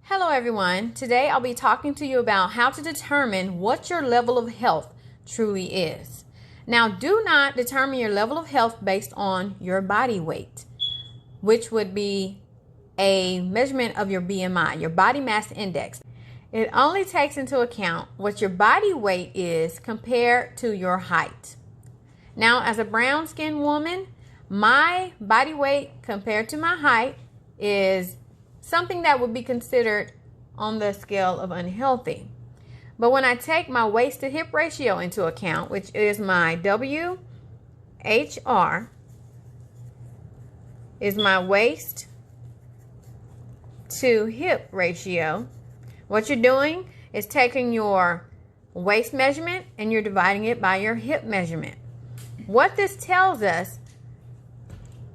Hello everyone. Today I'll be talking to you about how to determine what your level of health truly is. Now, do not determine your level of health based on your body weight, which would be a measurement of your BMI, your body mass index. It only takes into account what your body weight is compared to your height. Now, as a brown-skinned woman, my body weight compared to my height is something that would be considered on the scale of unhealthy. But when I take my waist to hip ratio into account, which is my WHR, is my waist to hip ratio, what you're doing is taking your waist measurement and you're dividing it by your hip measurement. What this tells us,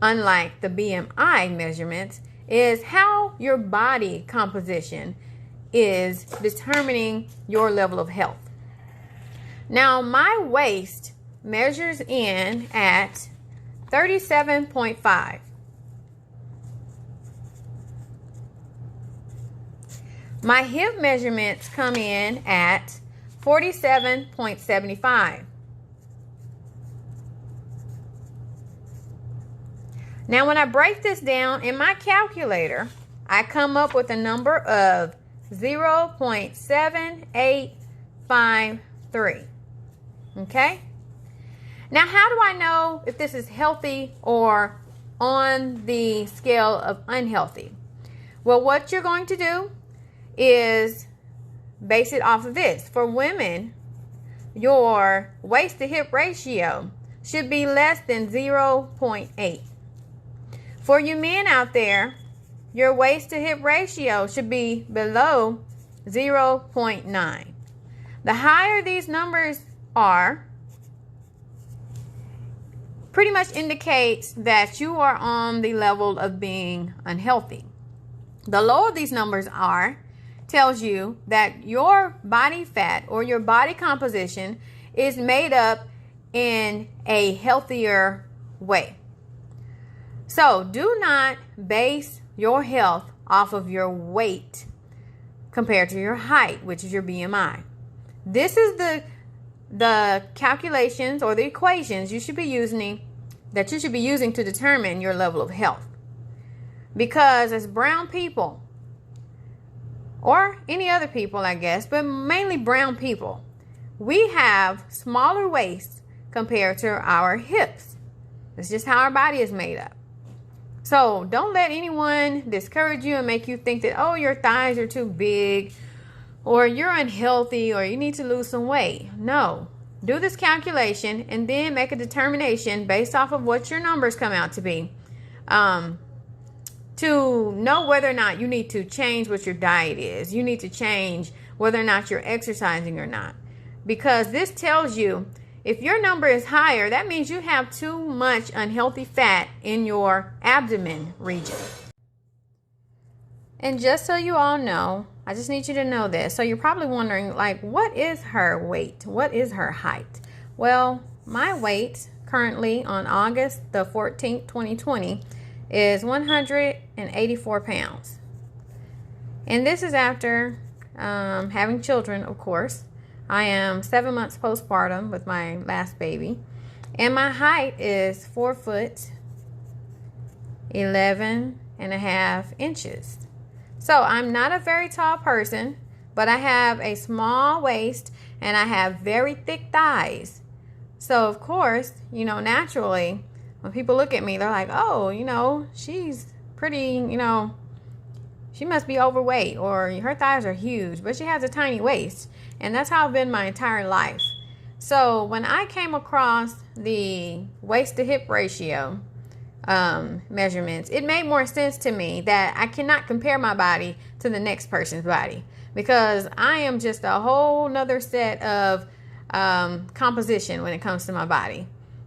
unlike the BMI measurements, is how your body composition is determining your level of health. Now, my waist measures in at 37.5. My hip measurements come in at 47.75. Now, when I break this down in my calculator, I come up with a number of 0.7853. Okay? Now, how do I know if this is healthy or on the scale of unhealthy? Well, what you're going to do is base it off of this. For women, your waist to hip ratio should be less than 0.8. For you men out there, your waist to hip ratio should be below 0.9. The higher these numbers are, pretty much indicates that you are on the level of being unhealthy. The lower these numbers are, tells you that your body fat or your body composition is made up in a healthier way. So do not base your health off of your weight compared to your height, which is your BMI. This is the calculations or the equations you should be using to determine your level of health. Because as brown people, or any other people, I guess, but mainly brown people, we have smaller waists compared to our hips. It's just how our body is made up. So don't let anyone discourage you and make you think that, oh, your thighs are too big, or you're unhealthy, or you need to lose some weight. No. Do this calculation and then make a determination based off of what your numbers come out to be, to know whether or not you need to change what your diet is. You need to change whether or not you're exercising or not. Because this tells you, if your number is higher, that means you have too much unhealthy fat in your abdomen region. And just so you all know, I just need you to know this. So you're probably wondering, like, what is her weight? What is her height? Well, my weight currently on August the 14th, 2020 is 184 pounds. And this is after having children, of course. I am 7 months postpartum with my last baby. And my height is 4 foot 11 and a half inches. So I'm not a very tall person, but I have a small waist and I have very thick thighs. So of course, naturally, when people look at me, they're like, oh, she's pretty, she must be overweight, or her thighs are huge, but she has a tiny waist. And that's how I've been my entire life. So when I came across the waist to hip ratio measurements, it made more sense to me that I cannot compare my body to the next person's body, because I am just a whole nother set of composition when it comes to my body.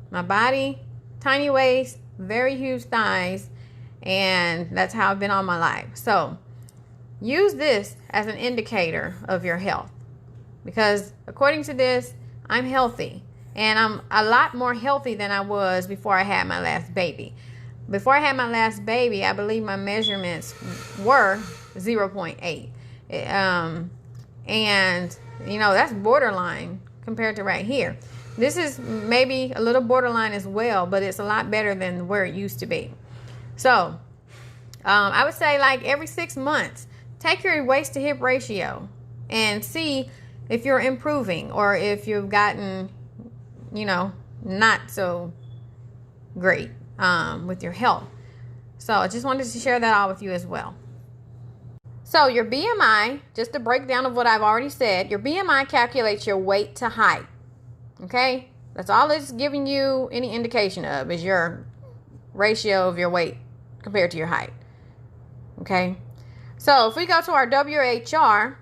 My body, tiny waist, very huge thighs, and that's how I've been all my life. So use this as an indicator of your health, because according to this, I'm healthy, and I'm a lot more healthy than I was before I had my last baby. Before I had my last baby, I believe my measurements were 0.8. And, you know, that's borderline compared to right here. This is maybe a little borderline as well, but it's a lot better than where it used to be. So, I would say like every 6 months, take your waist to hip ratio and see if you're improving or if you've gotten, you know, not so great with your health. So I just wanted to share that all with you as well. So your BMI, just a breakdown of what I've already said, your BMI calculates your weight to height. Okay? That's all it's giving you any indication of is your ratio of your weight compared to your height. Okay? So if we go to our WHR,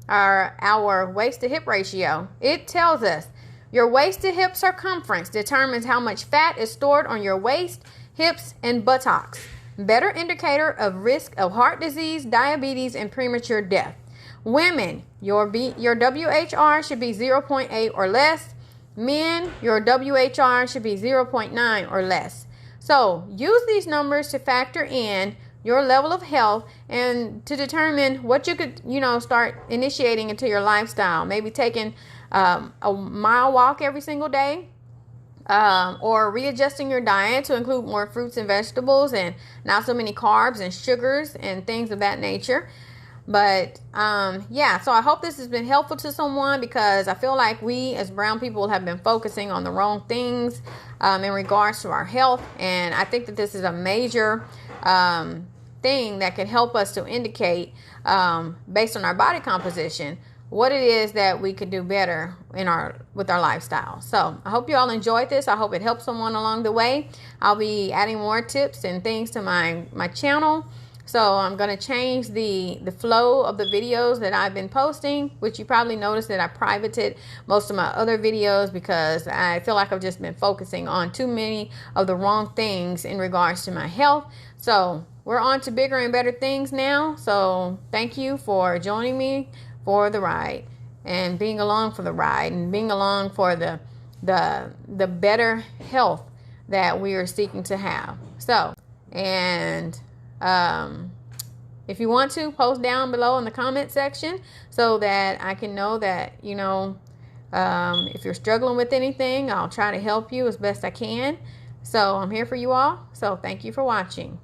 our waist to hip ratio, it tells us your waist to hip circumference determines how much fat is stored on your waist, hips, and buttocks. Better indicator of risk of heart disease, diabetes, and premature death. Women, your WHR should be 0.8 or less. Men, your WHR should be 0.9 or less. So use these numbers to factor in your level of health and to determine what you could, you know, start initiating into your lifestyle. Maybe taking a mile walk every single day. Or readjusting your diet to include more fruits and vegetables and not so many carbs and sugars and things of that nature. But yeah, so I hope this has been helpful to someone because I feel like we as brown people have been focusing on the wrong things in regards to our health. And I think that this is a major thing that can help us to indicate based on our body composition what it is that we could do better with our lifestyle. So I hope you all enjoyed this. I hope it helped someone along the way. I'll be adding more tips and things to my channel. So I'm going to change the flow of the videos that I've been posting, which you probably noticed that I privated most of my other videos because I feel like I've just been focusing on too many of the wrong things in regards to my health. So we're on to bigger and better things now. So thank you for joining me for the ride and being along for the ride and being along for the better health that we are seeking to have. So, and if you want to, post down below in the comment section so that I can know that, you know, if you're struggling with anything, I'll try to help you as best I can. So I'm here for you all. So thank you for watching.